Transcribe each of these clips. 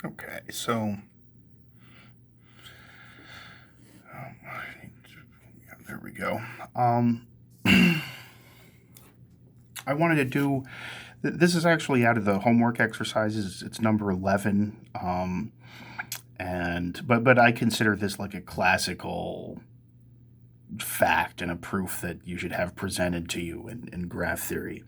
Okay, so yeah, there we go. I wanted to do this is actually out of the homework exercises. It's number 11, and but I consider this like a classical fact and a proof that you should have presented to you in graph theory.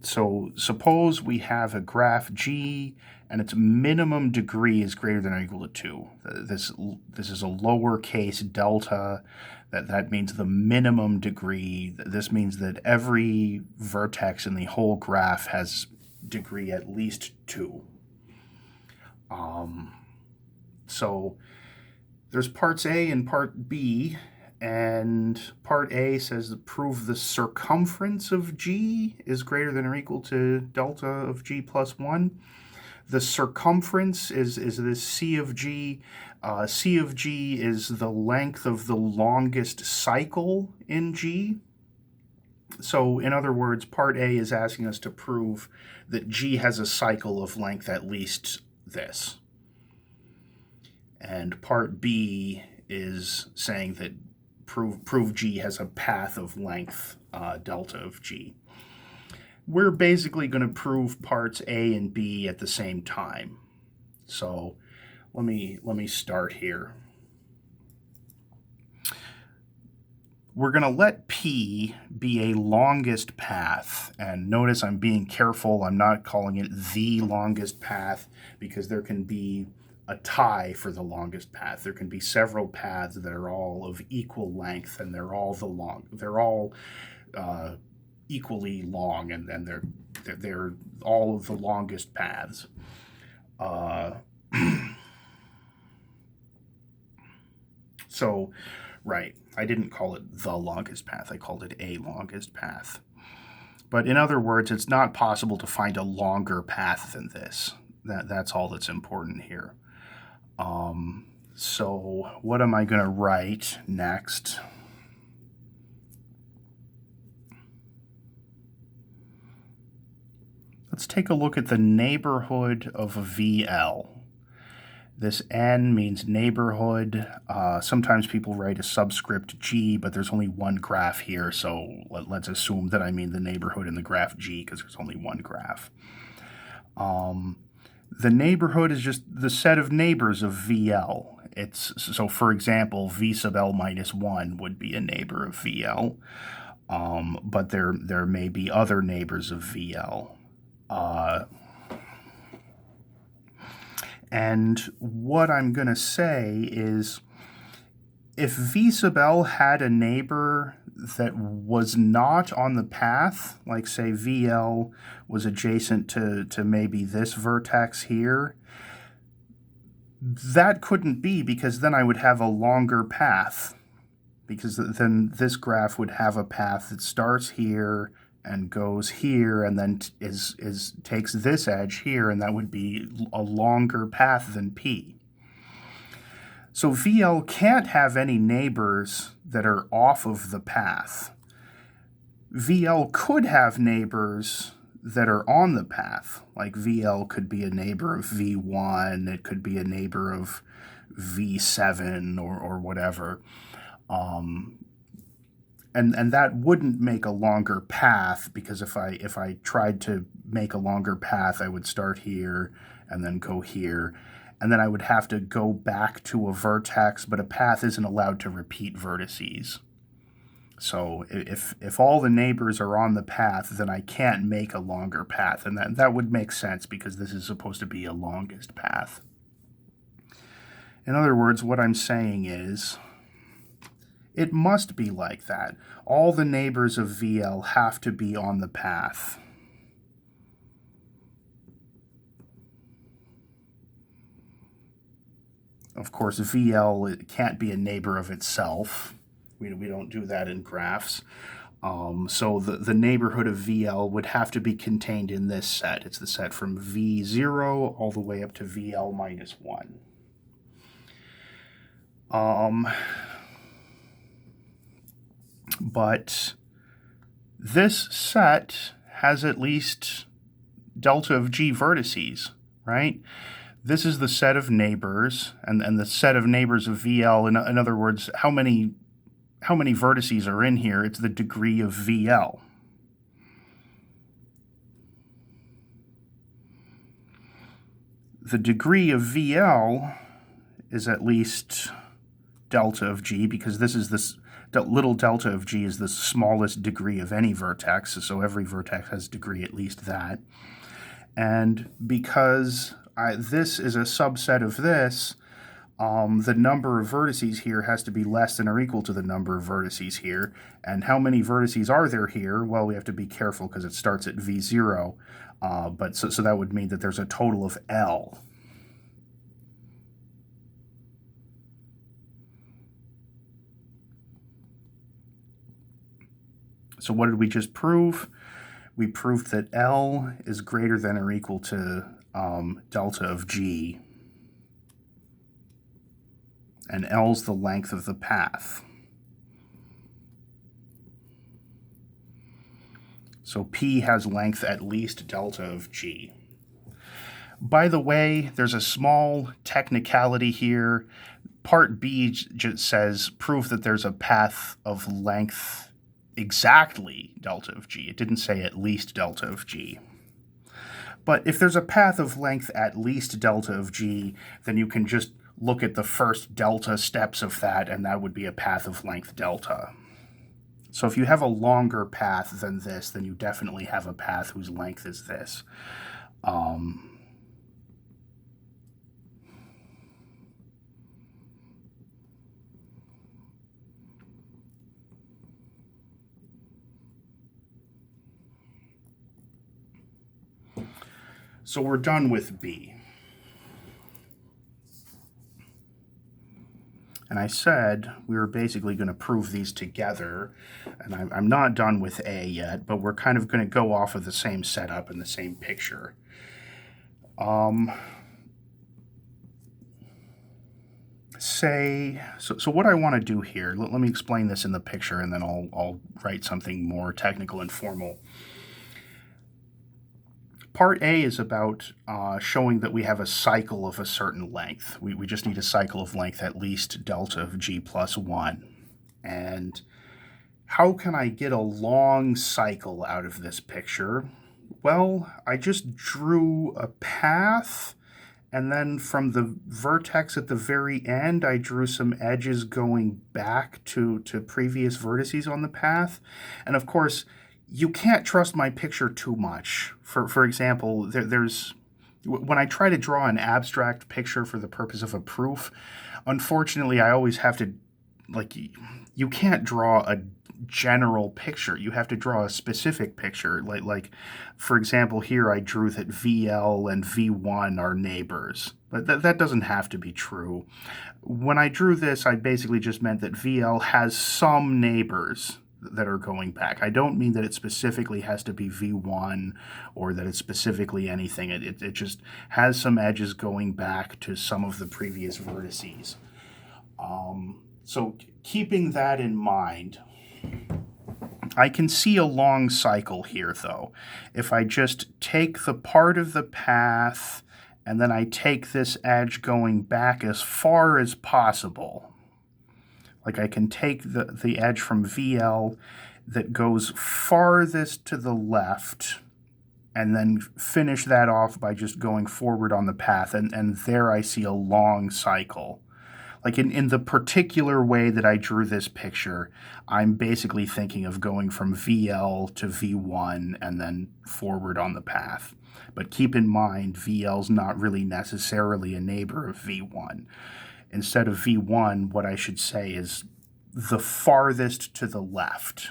So suppose we have a graph G and its minimum degree is greater than or equal to 2. This is a lowercase delta. That means the minimum degree. This means that every vertex in the whole graph has degree at least 2. So there's parts A and part B, and part A says prove the circumference of G is greater than or equal to delta of G plus 1. The circumference is this C of G. C of G is the length of the longest cycle in G. So in other words, part A is asking us to prove that G has a cycle of length at least this. And part B is saying that prove G has a path of length delta of G. We're basically going to prove parts A and B at the same time. So let me start here. We're going to let P be a longest path, and notice I'm being careful. I'm not calling it the longest path because there can be a tie for the longest path. There can be several paths that are all of equal length, and they're all equally long, and they're all of the longest paths. So, right, I didn't call it the longest path. I called it a longest path. But in other words, it's not possible to find a longer path than this. That's all that's important here. So what am I going to write next? Let's take a look at the neighborhood of VL. This N means neighborhood. Sometimes people write a subscript G, but there's only one graph here, so let's assume that I mean the neighborhood in the graph G because there's only one graph. The neighborhood is just the set of neighbors of VL. So for example, V sub L minus 1 would be a neighbor of VL, but there may be other neighbors of VL. And what I'm going to say is if V sub L had a neighbor that was not on the path, like say VL was adjacent to maybe this vertex here, that couldn't be because then I would have a longer path, because then this graph would have a path that starts here and goes here and then takes this edge here, and that would be a longer path than P. So VL can't have any neighbors that are off of the path. VL could have neighbors that are on the path, like VL could be a neighbor of V1, it could be a neighbor of V7 or whatever. And that wouldn't make a longer path, because if I tried to make a longer path, I would start here and then go here, and then I would have to go back to a vertex, but a path isn't allowed to repeat vertices. So if all the neighbors are on the path, then I can't make a longer path, and that would make sense because this is supposed to be a longest path. In other words, what I'm saying is, it must be like that. All the neighbors of VL have to be on the path. Of course, VL it can't be a neighbor of itself. We don't do that in graphs. So the neighborhood of VL would have to be contained in this set. It's the set from V0 all the way up to VL minus 1. But this set has at least delta of G vertices, right? This is the set of neighbors, and the set of neighbors of VL, in other words, how many vertices are in here? It's the degree of VL. The degree of VL is at least delta of G, because this is this little delta of G is the smallest degree of any vertex, so every vertex has degree at least that. And because this is a subset of this, the number of vertices here has to be less than or equal to the number of vertices here. And how many vertices are there here? Well, we have to be careful because it starts at V0, but so that would mean that there's a total of L. So what did we just prove? We proved that L is greater than or equal to delta of G. And L's the length of the path. So P has length at least delta of G. By the way, there's a small technicality here. Part B just says prove that there's a path of length exactly delta of G. It didn't say at least delta of G. But if there's a path of length at least delta of G, then you can just look at the first delta steps of that, and that would be a path of length delta. So if you have a longer path than this, then you definitely have a path whose length is this. So we're done with B. And I said we were basically going to prove these together, and I'm not done with A yet, but we're kind of going to go off of the same setup and the same picture. So what I want to do here, let me explain this in the picture, and then I'll write something more technical and formal. Part A is about showing that we have a cycle of a certain length. We just need a cycle of length at least delta of G plus 1. And how can I get a long cycle out of this picture? Well, I just drew a path, and then from the vertex at the very end, I drew some edges going back to previous vertices on the path. And of course, you can't trust my picture too much. For example, when I try to draw an abstract picture for the purpose of a proof, unfortunately, I always have to, you can't draw a general picture. You have to draw a specific picture. Like for example, here I drew that VL and V1 are neighbors, but that doesn't have to be true. When I drew this, I basically just meant that VL has some neighbors that are going back. I don't mean that it specifically has to be V1 or that it's specifically anything. It just has some edges going back to some of the previous vertices. So keeping that in mind, I can see a long cycle here, though. If I just take the part of the path and then I take this edge going back as far as possible, like I can take the edge from VL that goes farthest to the left and then finish that off by just going forward on the path, and there I see a long cycle. Like in the particular way that I drew this picture, I'm basically thinking of going from VL to V1 and then forward on the path. But keep in mind, VL's not really necessarily a neighbor of V1. Instead of V1, what I should say is the farthest to the left.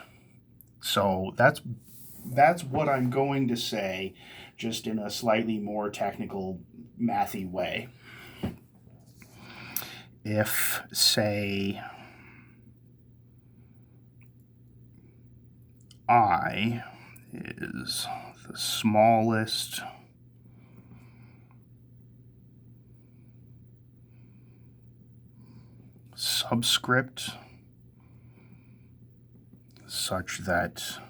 So that's what I'm going to say, just in a slightly more technical, mathy way. If, say, I is the smallest subscript such that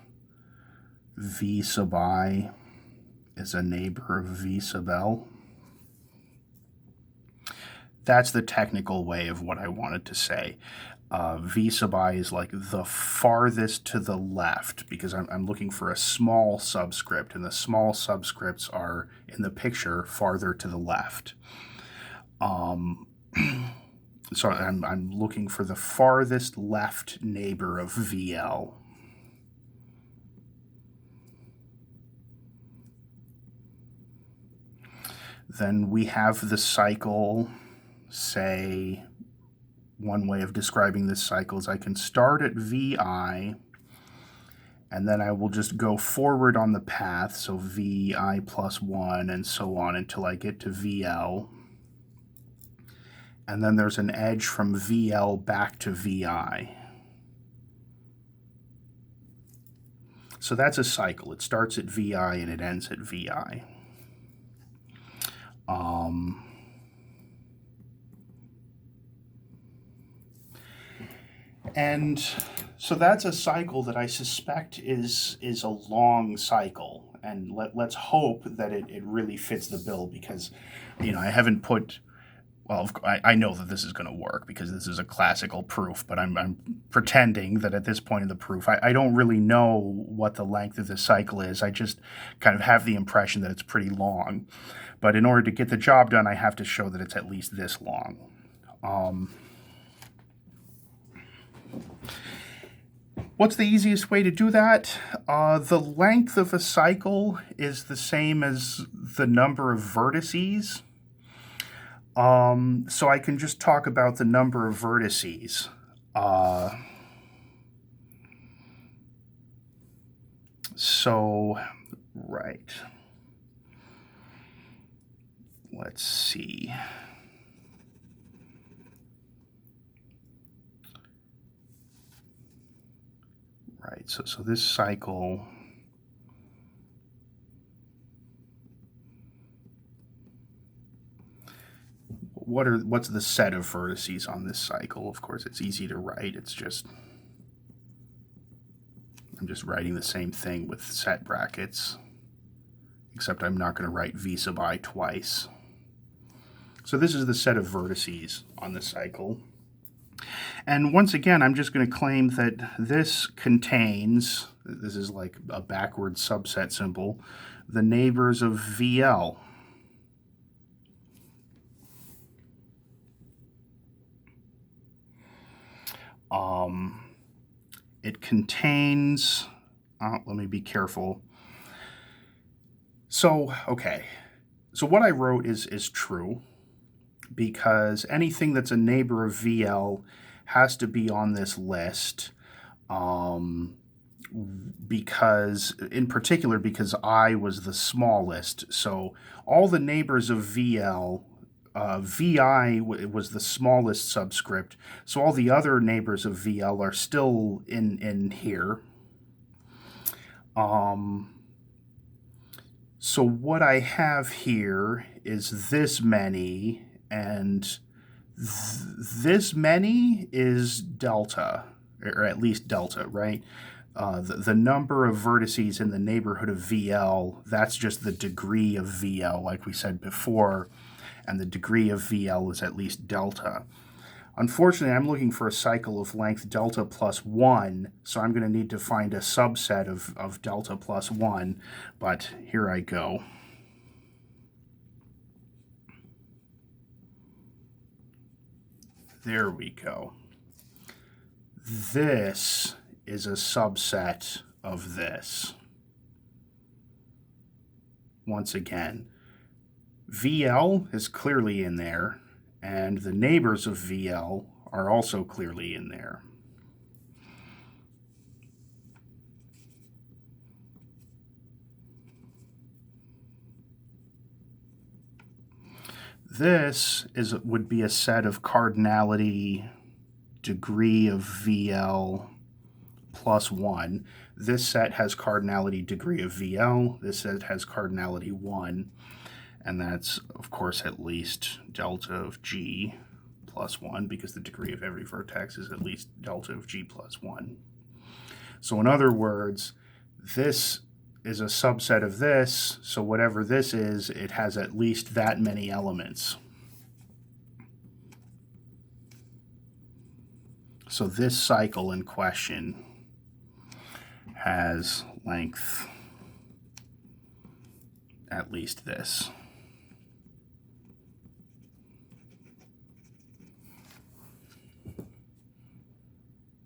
V sub I is a neighbor of V sub L. That's the technical way of what I wanted to say. V sub I is like the farthest to the left, because I'm looking for a small subscript, and the small subscripts are in the picture farther to the left. So I'm looking for the farthest left neighbor of VL. Then we have the cycle. Say, one way of describing this cycle is I can start at VI, and then I will just go forward on the path, so VI plus 1 and so on until I get to VL. And then there's an edge from VL back to VI. So that's a cycle. It starts at VI and it ends at VI. And so that's a cycle that I suspect is a long cycle. And let's hope that it really fits the bill, because, you know, I haven't put, well, I know that this is going to work because this is a classical proof, but I'm pretending that at this point in the proof, I don't really know what the length of this cycle is. I just kind of have the impression that it's pretty long. But in order to get the job done, I have to show that it's at least this long. What's the easiest way to do that? The length of a cycle is the same as the number of vertices. So I can just talk about the number of vertices. Right. Let's see. Right, so this cycle, what's the set of vertices on this cycle? Of course, it's easy to write. It's just, I'm just writing the same thing with set brackets, except I'm not going to write V sub I twice. So this is the set of vertices on the cycle. And once again, I'm just going to claim that this contains, this is like a backward subset symbol, the neighbors of VL. It contains, let me be careful. So, okay, so what I wrote is true, because anything that's a neighbor of VL has to be on this list, because, in particular, because I was the smallest. So all the neighbors of VL, VI was the smallest subscript, so all the other neighbors of VL are still in here. So what I have here is this many, and this many is delta, or at least delta, right? The number of vertices in the neighborhood of VL, that's just the degree of VL, like we said before, and the degree of VL is at least delta. Unfortunately, I'm looking for a cycle of length delta plus 1, so I'm going to need to find a subset of delta plus 1, but here I go. There we go. This is a subset of this. Once again, VL is clearly in there, and the neighbors of VL are also clearly in there. This would be a set of cardinality degree of VL plus 1. This set has cardinality degree of VL. This set has cardinality 1. And that's, of course, at least delta of G plus 1, because the degree of every vertex is at least delta of G plus 1. So in other words, this is a subset of this, so whatever this is, it has at least that many elements. So this cycle in question has length at least this.